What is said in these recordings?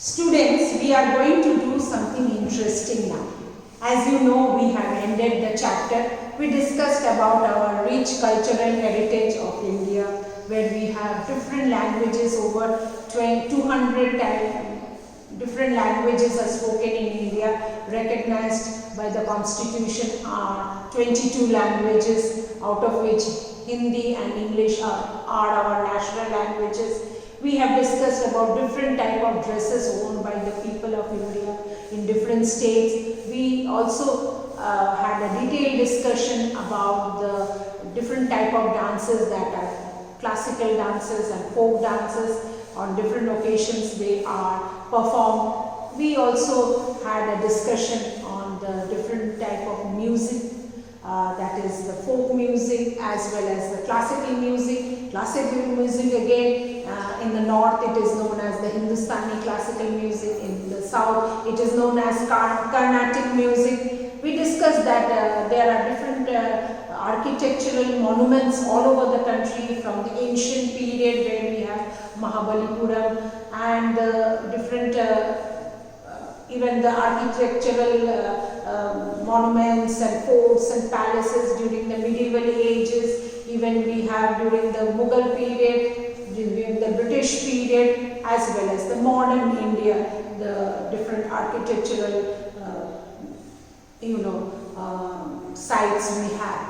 Students, we are going to do something interesting now. As you know, we have ended the chapter. We discussed about our rich cultural heritage of India, where we have different languages, over 200 different languages are spoken in India, recognized by the constitution are 22 languages, out of which Hindi and English are our national languages. We have discussed about different type of dresses worn by the people of India in different states. We also had a detailed discussion about the different type of dances that are classical dances and folk dances. On different occasions they are performed. We also had a discussion on the different type of music, that is the folk music as well as the classical music. Classical music again, in the north it is known as the Hindustani classical music, in the south it is known as Carnatic music. We discussed that there are different architectural monuments all over the country, from the ancient period where we have Mahabalipuram and the different even the architectural monuments and forts and palaces during the medieval ages. Even we have during the Mughal period, during the British period, as well as the modern India, the different architectural sites we have.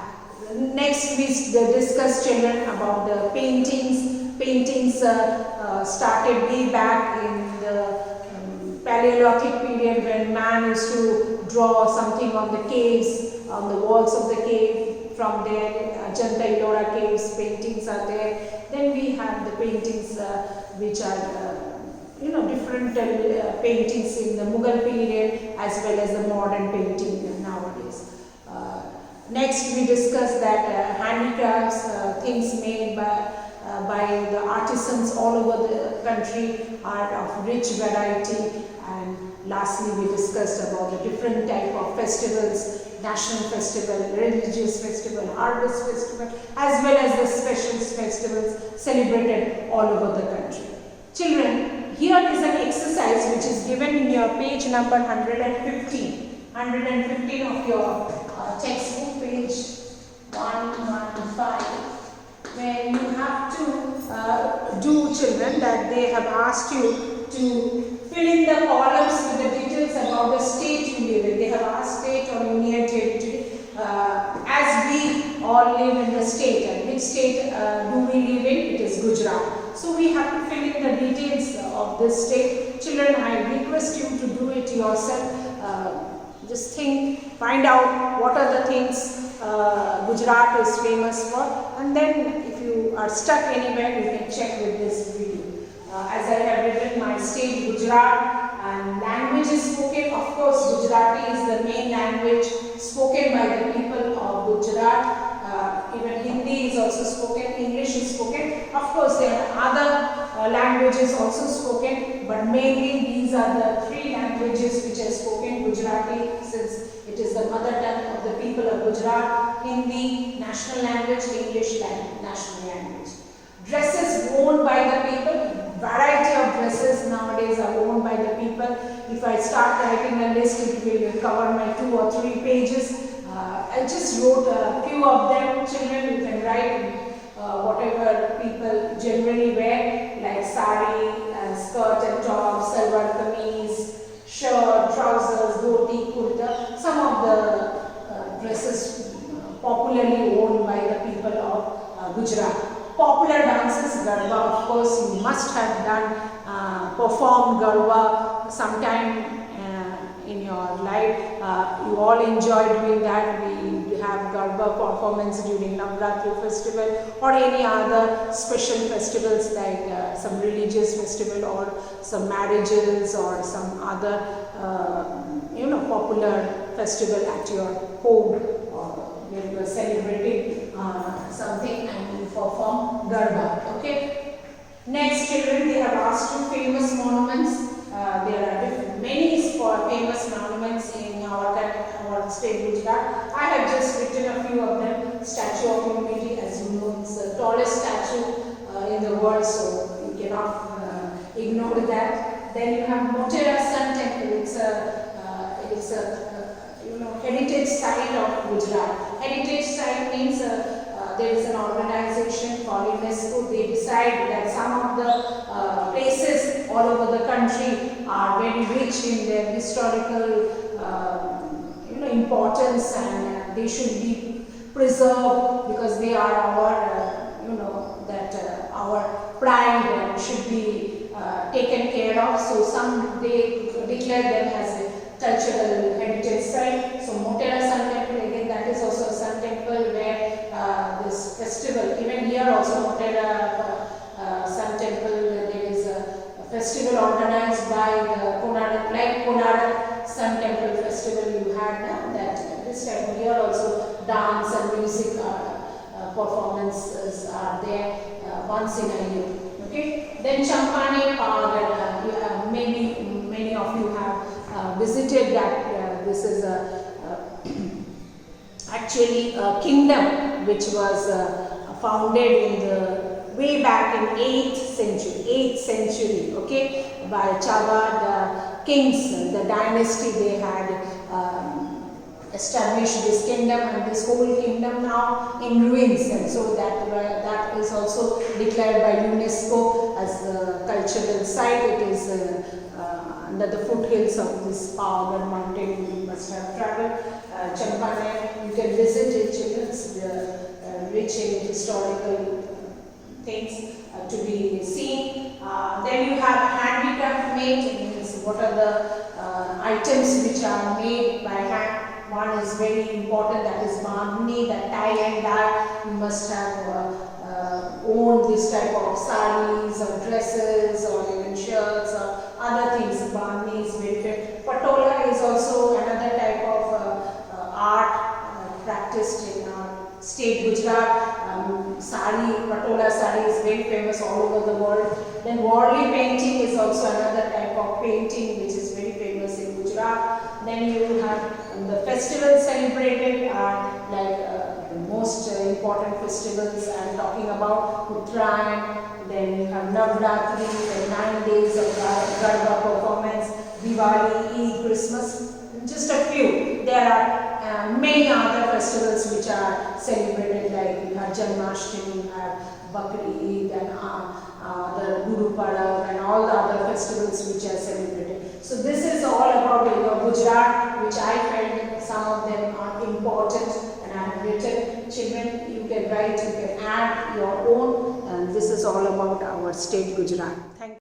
Next we discuss, children, about the paintings. Paintings started way back in the Paleolithic period, when man used to draw something on the caves, on the walls of the cave. From there, Ajanta Ellora caves paintings are there. Then we have the paintings which are different paintings in the Mughal period as well as the modern painting nowadays. Next we discuss that handicrafts, things made by the artisans all over the country are of rich variety. And lastly we discussed about the different type of festivals, national festival, religious festival, harvest festival, as well as the special festivals celebrated all over the country. Children, here is an exercise which is given in your page number 115 of your textbook, page 115, where you have to do, children, that they have asked you to fill in the columns with the details about the state you live in. They have asked state or union territory. As we all live in the state, and which state do we live in? It is Gujarat. So we have to fill in the details of this state. Children, I request you to do it yourself. Just think, find out what are the things Gujarat is famous for, and then if you are stuck anywhere, you can check with this video. As I have written my state Gujarat, and languages spoken, of course Gujarati is the main language spoken by the people of Gujarat. Even Hindi is also spoken, English is spoken. Of course there are other languages also spoken, but mainly these are the three languages which are spoken. Gujarati, since it is the mother tongue of the people of Gujarat, Hindi national language, English national language. Dresses worn by the people, variety of dresses nowadays are worn by the people. If I start writing a list, it will cover my 2 or 3 pages. I just wrote a few of them. Children, you can write whatever people generally wear, like sari, skirt and top, salwar kameez, shirt, trousers, dhoti, kurta. Some of the dresses popularly worn by the people of Gujarat. Popular dances, Garba, of course you must have performed Garba sometime in your life. You all enjoy doing that. We have Garba performance during Navratri festival or any other special festivals, like some religious festival or some marriages or some other popular festival at your home, or where you are celebrating something and you perform Garba. Okay. Next, children, they have asked you famous monuments. There are many famous monuments in our state Gujarat. I have just written a few of them. Statue of Unity, as you know, it's the tallest statue in the world, so you cannot ignore that. Then you have Motera Sun Temple. It's a heritage site of Gujarat. Heritage site means there is an organization called UNESCO. They decide that some of the places all over the country are very rich in their historical importance, and they should be preserved because they are our our pride and should be taken care of. So some they declare them as a cultural heritage site. So Motera Sun Temple, again, that is also a sun temple where this festival, even here also Motera Sun Temple, there is a festival organized by the Konark, like Konark Sun Temple festival you had that this time here also dance and music performances are there once in a year. Okay. Then Champane Pagad, maybe many of you have visited that. This is actually a kingdom which was founded in the way back in 8th century, okay, by Chabad kings, the dynasty. They had established this kingdom, and this whole kingdom now in ruins, and so that is also declared by UNESCO as the cultural site. It is under the foothills of this Pavagadh mountain. You must have traveled. Champane, you can visit it. It's rich in historical things to be seen. Then you have handicraft made. Means what are the items which are made by hand. One is very important, that is bandhni, that tie and dye. You must have owned this type of sarees or dresses or even shirts or other things. Bandhni is very famous. Patola is also another type of art practiced in our state Gujarat. Sari, Patola sari is very famous all over the world. Then Warli painting is also another type of painting which is very famous in Gujarat. Then you have the festivals celebrated are like the most important festivals I am talking about. Uttarayan, then you have Navratri, the 9 days of Garba performance, Diwali, Eid, Christmas, just a few. There are many other festivals which are celebrated, like you have Janmashtami, you have Bakri Eid, and the Guru Parab, and all the other festivals which are celebrated. So this is all about Gujarat, which I felt some of them are important, and I have written. Children, you can write, you can add your own, and this is all about our state Gujarat. Thank you.